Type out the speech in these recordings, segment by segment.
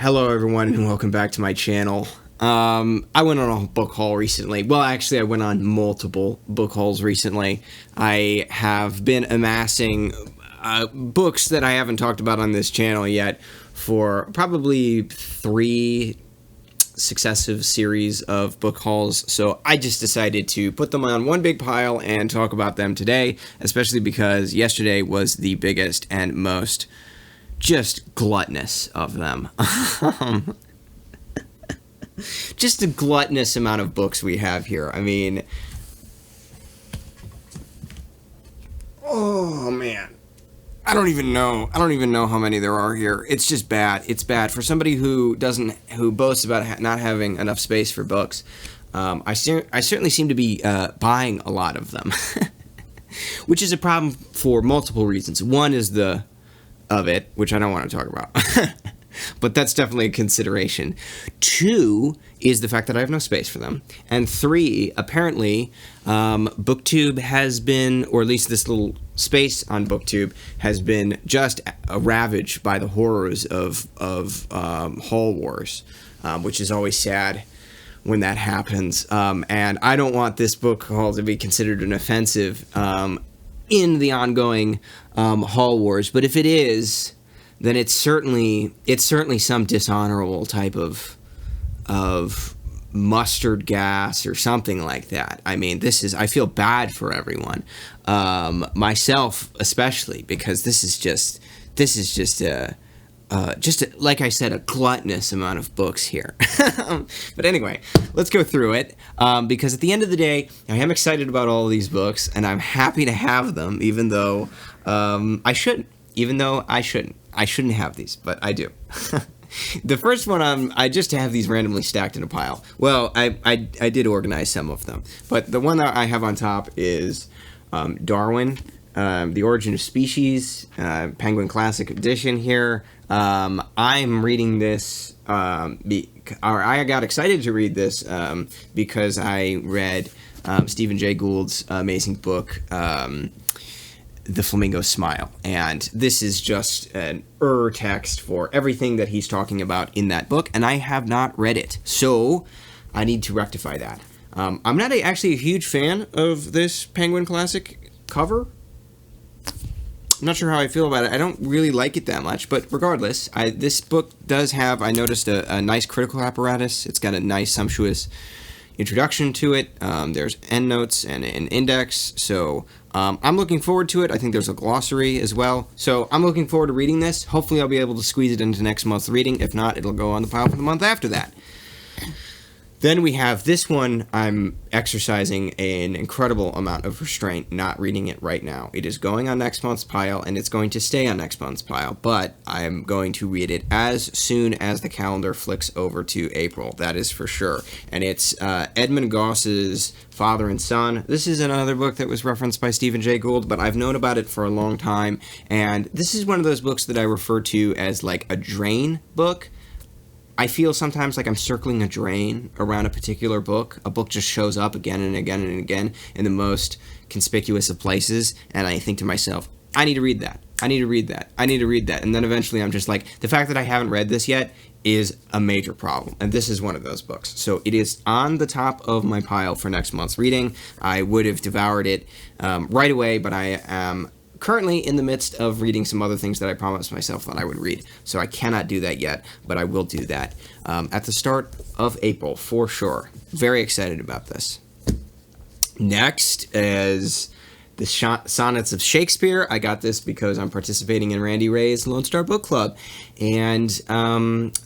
Hello, everyone, and welcome back to my channel. I went on a book haul recently. Well, actually, I went on multiple book hauls recently. I have been amassing books that I haven't talked about on this channel yet for probably 3 successive series of book hauls, so I just decided to put them on one big pile and talk about them today, especially because yesterday was the biggest and most just gluttonous of them. Just a gluttonous amount of books we have here. I mean, oh man, I don't even know how many there are here. It's just bad. It's bad for somebody who boasts about not having enough space for books. I certainly seem to be buying a lot of them, which is a problem for multiple reasons. One is which I don't want to talk about. But that's definitely a consideration. 2 is the fact that I have no space for them. And 3, apparently, BookTube has been, or at least this little space on BookTube, has been just ravaged by the horrors of haul wars, which is always sad when that happens. And I don't want this book haul to be considered an offensive in the ongoing haul wars. But if it is, then it's certainly some dishonorable type of mustard gas or something like that. I mean, I feel bad for everyone, myself especially, because this is just like I said, a gluttonous amount of books here. But anyway, let's go through it, because at the end of the day, I am excited about all of these books, and I'm happy to have them, even though I shouldn't. I shouldn't have these, but I do. The first one, I just have these randomly stacked in a pile. Well, I did organize some of them, but the one that I have on top is Darwin, The Origin of Species, Penguin Classic Edition here. I'm reading this, I got excited to read this because I read Stephen Jay Gould's amazing book, The Flamingo Smile, and this is just an text for everything that he's talking about in that book, and I have not read it, so I need to rectify that. I'm not actually a huge fan of this Penguin Classic cover. I'm not sure how I feel about it. I don't really like it that much, but regardless, this book does have, I noticed, a nice critical apparatus. It's got a nice, sumptuous introduction to it. There's endnotes and an index, so I'm looking forward to it. I think there's a glossary as well, so I'm looking forward to reading this. Hopefully I'll be able to squeeze it into next month's reading. If not, it'll go on the pile for the month after that. Then we have this one. I'm exercising an incredible amount of restraint not reading it right now. It is going on next month's pile, and it's going to stay on next month's pile, but I'm going to read it as soon as the calendar flicks over to April. That is for sure. And it's Edmund Goss's Father and Son. This is another book that was referenced by Stephen Jay Gould, but I've known about it for a long time, and this is one of those books that I refer to as like a drain book. I feel sometimes like I'm circling a drain around a particular book. A book just shows up again and again and again in the most conspicuous of places, and I think to myself, I need to read that. I need to read that. I need to read that. And then eventually I'm just like, the fact that I haven't read this yet is a major problem, and this is one of those books. So it is on the top of my pile for next month's reading. I would have devoured it right away, but I am currently in the midst of reading some other things that I promised myself that I would read, so I cannot do that yet, but I will do that at the start of April for sure. Very excited about this. Next is the Sonnets of Shakespeare. I got this because I'm participating in Randy Ray's Lone Star Book Club, and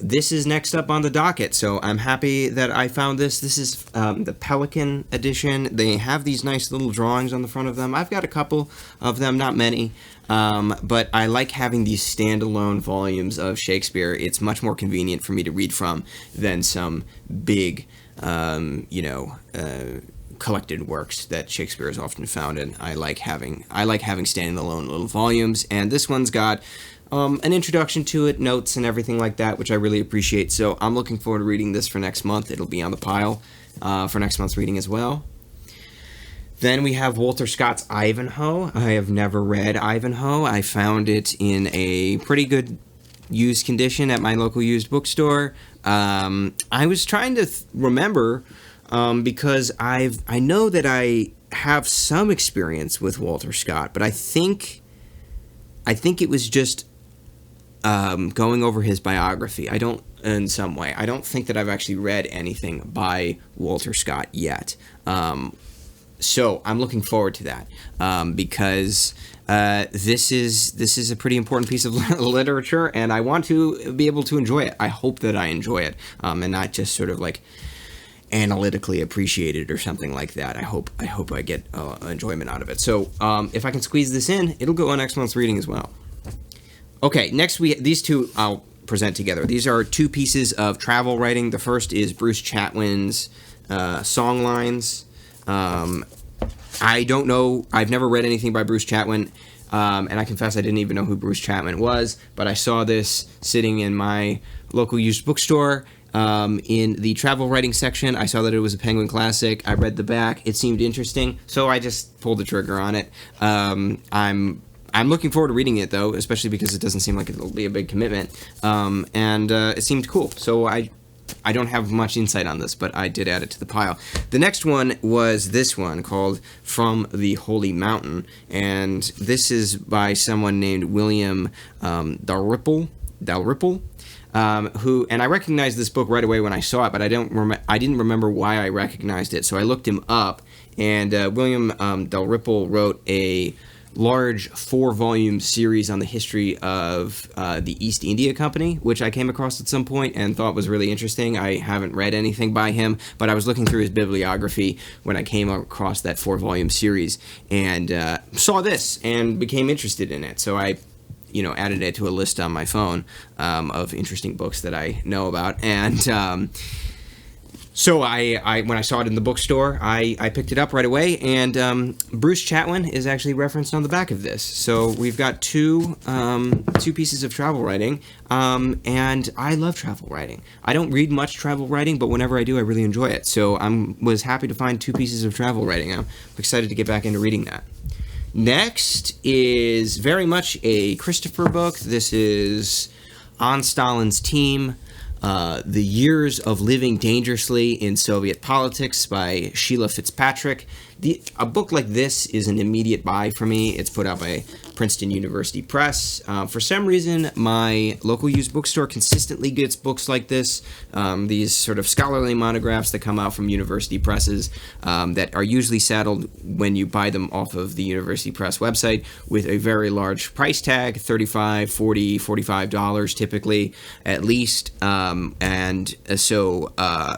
this is next up on the docket, so I'm happy that I found this. This is the Pelican edition. They have these nice little drawings on the front of them. I've got a couple of them, not many, but I like having these standalone volumes of Shakespeare. It's much more convenient for me to read from than some big, collected works that Shakespeare is often found in. I like having standing alone little volumes, and this one's got an introduction to it, notes, and everything like that, which I really appreciate. So I'm looking forward to reading this for next month. It'll be on the pile for next month's reading as well. Then we have Walter Scott's Ivanhoe. I have never read Ivanhoe. I found it in a pretty good used condition at my local used bookstore. I was trying to remember because I know that I have some experience with Walter Scott, but I think it was just going over his biography. In some way, I don't think that I've actually read anything by Walter Scott yet. So I'm looking forward to that because this is a pretty important piece of literature, and I want to be able to enjoy it. I hope that I enjoy it, and not just sort of like analytically appreciate it or something like that. I hope I get enjoyment out of it. So if I can squeeze this in, it'll go on next month's reading as well. Okay, next these two I'll present together. These are two pieces of travel writing. The first is Bruce Chatwin's Songlines. I don't know. I've never read anything by Bruce Chatwin, and I confess I didn't even know who Bruce Chatwin was, but I saw this sitting in my local used bookstore in the travel writing section. I saw that it was a Penguin Classic. I read the back. It seemed interesting, so I just pulled the trigger on it. I'm looking forward to reading it, though, especially because it doesn't seem like it'll be a big commitment, and it seemed cool, so I don't have much insight on this, but I did add it to the pile. The next one was this one called From the Holy Mountain, and this is by someone named William Dalrymple, who, and I recognized this book right away when I saw it, but I didn't remember why I recognized it, so I looked him up, and William Dalrymple wrote a large 4-volume series on the history of the East India Company, which I came across at some point and thought was really interesting. I haven't read anything by him, but I was looking through his bibliography when I came across that 4-volume series and saw this and became interested in it. So I added it to a list on my phone of interesting books that I know about, and so I when I saw it in the bookstore, I picked it up right away, and Bruce Chatwin is actually referenced on the back of this. So we've got two pieces of travel writing, and I love travel writing. I don't read much travel writing, but whenever I do, I really enjoy it. So I was happy to find 2 pieces of travel writing. I'm excited to get back into reading that. Next is very much a Christopher book. This is On Stalin's Team, The Years of Living Dangerously in Soviet Politics by Sheila Fitzpatrick. A book like this is an immediate buy for me. It's put out by Princeton University Press. For some reason, my local used bookstore consistently gets books like this, these sort of scholarly monographs that come out from university presses that are usually saddled when you buy them off of the University Press website with a very large price tag, $35, $40, $45 typically, at least. And so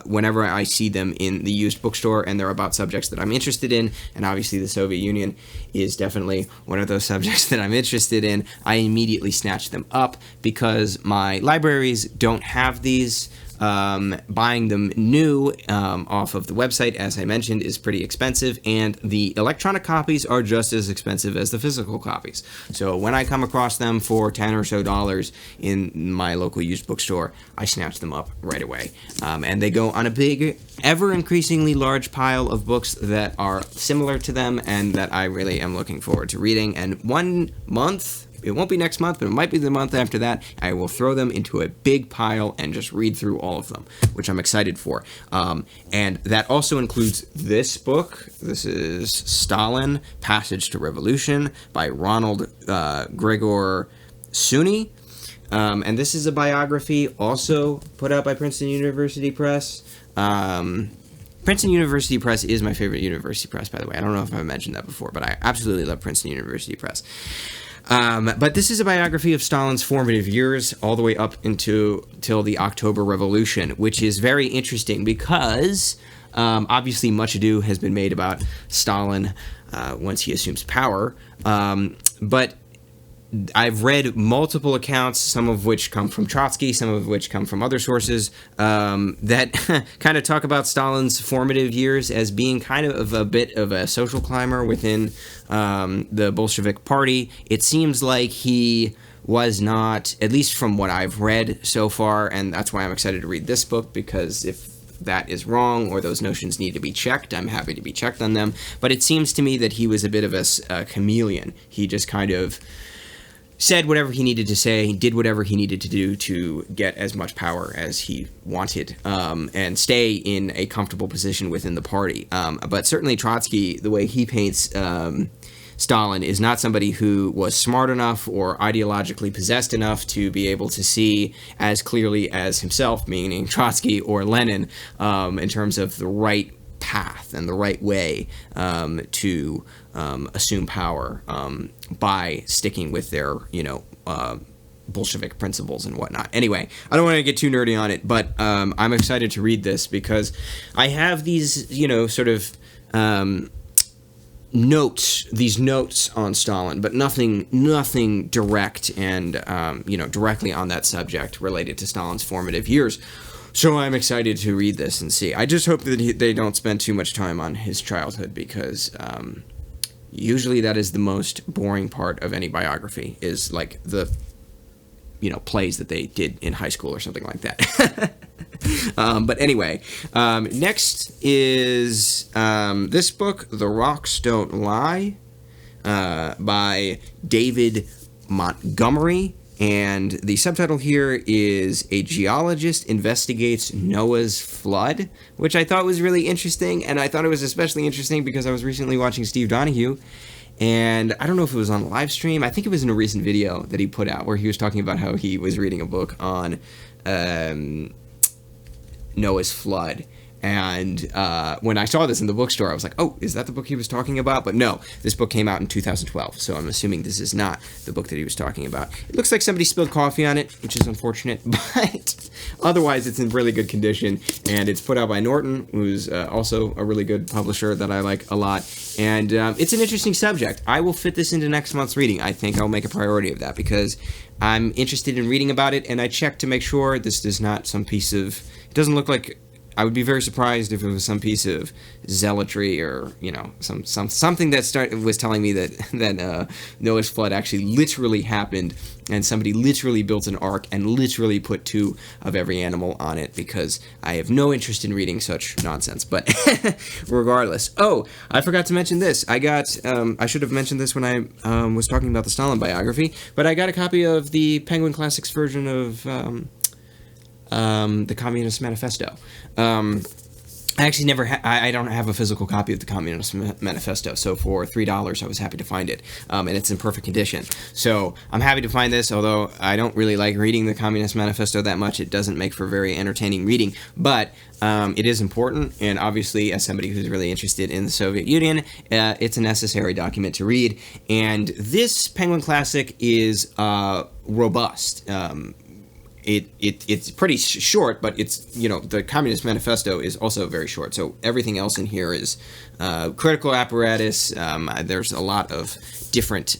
whenever I see them in the used bookstore and they're about subjects that I'm interested in, and obviously the Soviet Union is definitely one of those subjects that I'm interested in, I immediately snatch them up because my libraries don't have these. Buying them new off of the website, as I mentioned, is pretty expensive, and the electronic copies are just as expensive as the physical copies. So when I come across them for $10 or so in my local used bookstore, I snatch them up right away. And they go on a big, ever-increasingly large pile of books that are similar to them and that I really am looking forward to reading. And 1 month, it won't be next month, but it might be the month after that, I will throw them into a big pile and just read through all of them, which I'm excited for. And that also includes this book. This is Stalin, Passage to Revolution by Ronald Gregor Suni. And this is a biography also put out by Princeton University Press. Princeton University Press is my favorite university press, by the way. I don't know if I've mentioned that before, but I absolutely love Princeton University Press. But this is a biography of Stalin's formative years all the way up till the October Revolution, which is very interesting because obviously much ado has been made about Stalin once he assumes power. But I've read multiple accounts, some of which come from Trotsky, some of which come from other sources, that kind of talk about Stalin's formative years as being kind of a bit of a social climber within the Bolshevik Party. It seems like he was not, at least from what I've read so far, and that's why I'm excited to read this book, because if that is wrong or those notions need to be checked, I'm happy to be checked on them. But it seems to me that he was a bit of a chameleon. He just kind of said whatever he needed to say, did whatever he needed to do to get as much power as he wanted, and stay in a comfortable position within the party. But certainly Trotsky, the way he paints Stalin, is not somebody who was smart enough or ideologically possessed enough to be able to see as clearly as himself, meaning Trotsky or Lenin, in terms of the right path and the right way to assume power by sticking with their, Bolshevik principles and whatnot. Anyway, I don't want to get too nerdy on it, but I'm excited to read this because I have these, sort of notes on Stalin, but nothing direct and, directly on that subject related to Stalin's formative years. So I'm excited to read this and see. I just hope that they don't spend too much time on his childhood because usually that is the most boring part of any biography, is like the plays that they did in high school or something like that. But anyway, next is this book, The Rocks Don't Lie, by David Montgomery. And the subtitle here is A Geologist Investigates Noah's Flood, which I thought was really interesting. And I thought it was especially interesting because I was recently watching Steve Donahue. And I don't know if it was on a live stream. I think it was in a recent video that he put out where he was talking about how he was reading a book on Noah's Flood. And when I saw this in the bookstore, I was like, oh, is that the book he was talking about? But no, this book came out in 2012, so I'm assuming this is not the book that he was talking about. It looks like somebody spilled coffee on it, which is unfortunate, but otherwise it's in really good condition. And it's put out by Norton, who's also a really good publisher that I like a lot. And it's an interesting subject. I will fit this into next month's reading. I think I'll make a priority of that because I'm interested in reading about it, and I checked to make sure this is not some piece of... It doesn't look like... I would be very surprised if it was some piece of zealotry or, something that was telling me that Noah's flood actually literally happened and somebody literally built an ark and literally put 2 of every animal on it, because I have no interest in reading such nonsense. But regardless. Oh, I forgot to mention this. I should have mentioned this when I was talking about the Stalin biography, but I got a copy of the Penguin Classics version of... the Communist Manifesto. I actually I don't have a physical copy of the Communist Manifesto, so for $3 I was happy to find it, and it's in perfect condition. So I'm happy to find this, although I don't really like reading the Communist Manifesto that much. It doesn't make for very entertaining reading, but it is important, and obviously as somebody who's really interested in the Soviet Union, it's a necessary document to read, and this Penguin Classic is robust. It's pretty short, but it's, the Communist Manifesto is also very short. So everything else in here is critical apparatus. There's a lot of different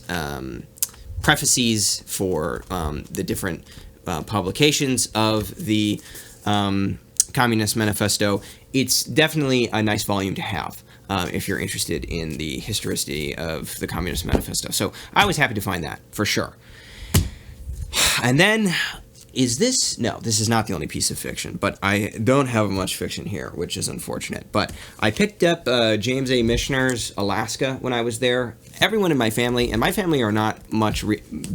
prefaces for the different publications of the Communist Manifesto. It's definitely a nice volume to have if you're interested in the historicity of the Communist Manifesto. So I was happy to find that, for sure. And then... No, this is not the only piece of fiction, but I don't have much fiction here, which is unfortunate. But I picked up James A. Michener's Alaska when I was there. Everyone in my family, and my family are not much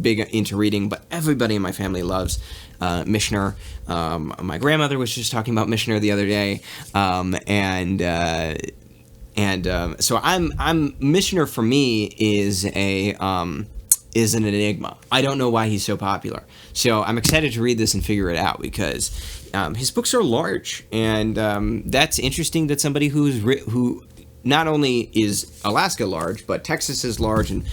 big into reading, but everybody in my family loves Michener. My grandmother was just talking about Michener the other day, so Michener for me is an enigma. I don't know why he's so popular. So I'm excited to read this and figure it out, because his books are large, and that's interesting that somebody who not only is Alaska large, but Texas is large, and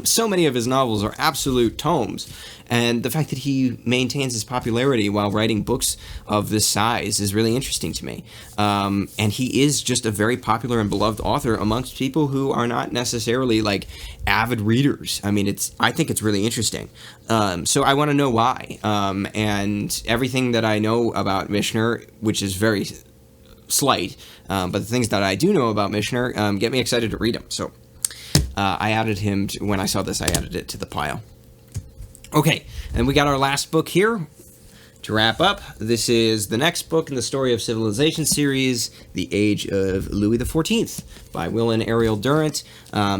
so many of his novels are absolute tomes. And the fact that he maintains his popularity while writing books of this size is really interesting to me. And he is just a very popular and beloved author amongst people who are not necessarily like avid readers. I mean, I think it's really interesting. So I want to know why. And everything that I know about Michener, which is very slight, but the things that I do know about Michener get me excited to read him. So I added him when I saw this. I added it to the pile. Okay, and we got our last book here, To wrap up, this is the next book in the Story of Civilization series, The Age of Louis XIV by Will and Ariel Durant.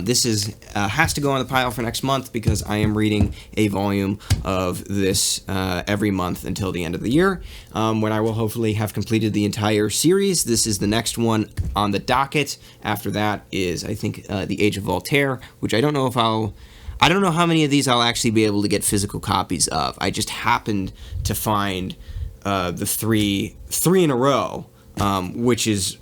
This has to go on the pile for next month because I am reading a volume of this every month until the end of the year, when I will hopefully have completed the entire series. This is the next one on the docket. After that is, I think, The Age of Voltaire, which I don't know how many of these I'll actually be able to get physical copies of. I just happened to find the three in a row, which is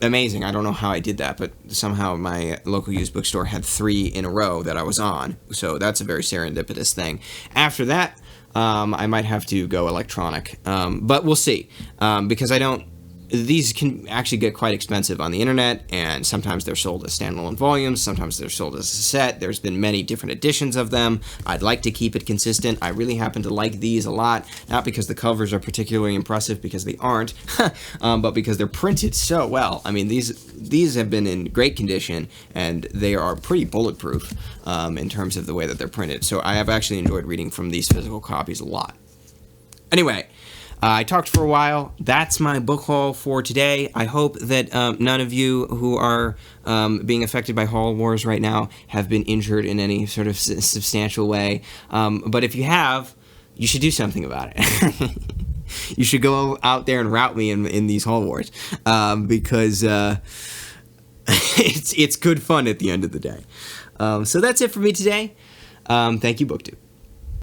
amazing. I don't know how I did that, but somehow my local used bookstore had 3 in a row that I was on. So that's a very serendipitous thing. After that, I might have to go electronic, but we'll see, because these can actually get quite expensive on the internet, and sometimes they're sold as standalone volumes, sometimes they're sold as a set. There's been many different editions of them. I'd like to keep it consistent. I really happen to like these a lot, not because the covers are particularly impressive, because they aren't, but because they're printed so well. I mean, these have been in great condition, and they are pretty bulletproof in terms of the way that they're printed. So I have actually enjoyed reading from these physical copies a lot. Anyway, I talked for a while. That's my book haul for today. I hope that none of you who are being affected by haul wars right now have been injured in any sort of substantial way. But if you have, you should do something about it. You should go out there and rout me in these haul wars, because it's good fun at the end of the day. So that's it for me today. Thank you, BookTube.